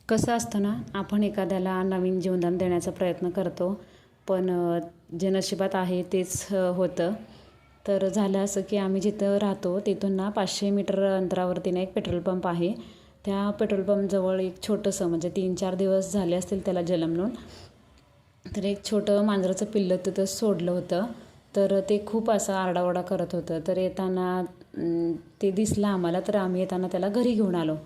कसं असतं ना, आपण एखाद्याला नवीन जीवनदान देण्याचा प्रयत्न करतो, पण जे नशिबात आहे तेच होतं. तर झालं असं की आम्ही जिथं राहतो तिथून ना 500 मीटर अंतरावरती ना एक पेट्रोल पंप आहे. त्या पेट्रोल पंपजवळ एक छोटंसं म्हणजे 3-4 दिवस झाले असतील त्याला जन्मून. तर एक छोटं मांजराचं पिल्लं तिथं सोडलं होतं. तर ते खूप असं आरडाओरडा करत होतं. तर येताना ते दिसलं आम्हाला, तर आम्ही येताना त्याला घरी घेऊन आलो.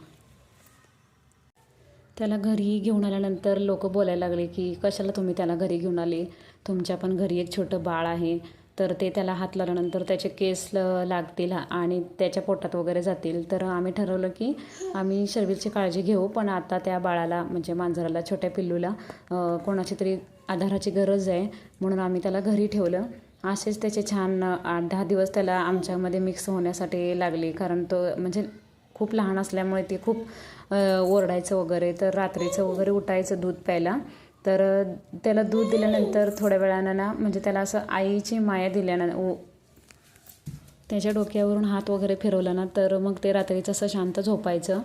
त्याला घरी घेऊन आल्यानंतर लोक बोलायला लागले की कशाला तुम्ही त्याला घरी घेऊन आले, तुमच्या पण घरी एक छोटं बाळ आहे. तर ते त्याला हात लावल्यानंतर त्याचे केस लागतील आणि त्याच्या पोटात वगैरे जातील. तर आम्ही ठरवलं की आम्ही शर्विलची काळजी घेऊ, पण आता त्या बाळाला म्हणजे मांजराला, छोट्या पिल्लूला कोणाची तरी आधाराची गरज आहे, म्हणून आम्ही त्याला घरी ठेवलं. असेच त्याचे छान 8-10 दिवस त्याला आमच्यामध्ये मिक्स होण्यासाठी लागले, कारण तो म्हणजे खूप लहान असल्यामुळे ते खूप ओरडायचं वगैरे. तर रात्रीचं वगैरे उठायचं दूध प्यायला. तर त्याला दूध दिल्यानंतर थोड्या वेळानं ना म्हणजे त्याला असं आईची माया दिल्यानं त्याच्या डोक्यावरून हात वगैरे फिरवला ना, तर मग ते रात्रीचं असं शांत झोपायचं.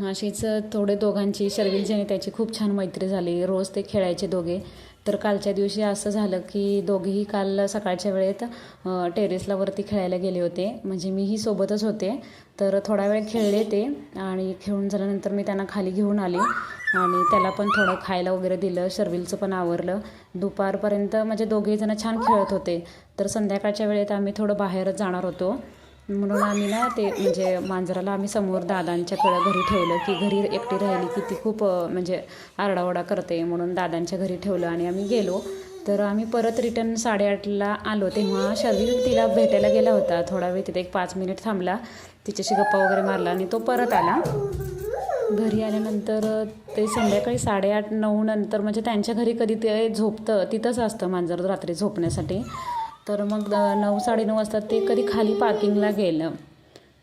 अशीच थोडे दोघांची, शर्विलची आणि त्याची खूप छान मैत्री झाली. रोज ते खेळायचे दोघे. तर कालच्या दिवशी असं झालं की दोघेही काल सकाळच्या वेळेत टेरेसला वरती खेळायला गेले होते, म्हणजे मीही सोबतच होते. तर थोडा वेळ खेळले ते आणि खेळून झाल्यानंतर मी त्यांना खाली घेऊन आले आणि त्याला पण थोडं खायला वगैरे दिलं. शर्विलचं पण आवरलं. दुपारपर्यंत म्हणजे दोघेजणं छान खेळत होते. तर संध्याकाळच्या वेळेत आम्ही थोडं बाहेरच जाणार होतो, म्हणून आम्ही ना ते म्हणजे मांजराला आम्ही समोर दादांच्याकडं घरी ठेवलं की घरी एकटी राहिली की ती खूप म्हणजे आरडाओरडा करते, म्हणून दादांच्या घरी ठेवलं आणि आम्ही गेलो. तर आम्ही परत रिटर्न 8:30ला आलो, तेव्हा शर्विल तिला भेटायला गेला होता. थोडा वेळ तिथे एक 5 मिनिट थांबला, तिच्याशी गप्पा वगैरे मारला आणि तो परत आला. घरी आल्यानंतर ते संध्याकाळी 8:30-9 नंतर म्हणजे त्यांच्या घरी कधी ते झोपतं, तिथंच असतं मांजर रात्री झोपण्यासाठी. तर मग 9-9:30 वाजता ते कधी खाली पार्किंगला गेलं.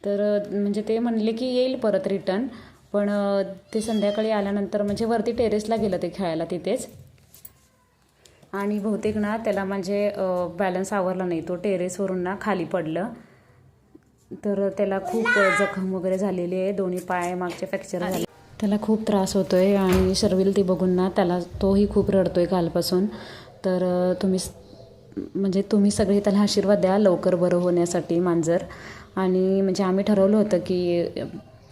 तर म्हणजे ते म्हणले की येईल परत रिटर्न, पण ते संध्याकाळी आल्यानंतर म्हणजे वरती टेरेसला गेलं ते खेळायला तिथेच. आणि बहुतेक ना त्याला म्हणजे बॅलन्स आवरला नाही, तो टेरेसवरून ना खाली पडलं. तर त्याला खूप जखम वगैरे झालेली आहे, दोन्ही पाय मागचे फ्रॅक्चर झाले. त्याला खूप त्रास होतो आहे आणि शर्विल ती बघून ना तोही खूप रडतो आहे कालपासून. तर तुम्ही सगळे त्याला आशीर्वाद द्या लवकर बरं होण्यासाठी मांजर. आणि म्हणजे आम्ही ठरवलं होतं की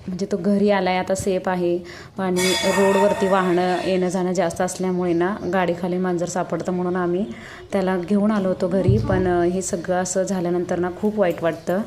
म्हणजे तो घरी आला आहे आता, सेफ आहे. आणि रोडवरती वाहनं येणं जाणं जास्त असल्यामुळे ना गाडीखाली मांजर सापडतं, म्हणून आम्ही त्याला घेऊन आलो होतो घरी. पण हे सगळं असं झाल्यानंतर ना खूप वाईट वाटतं.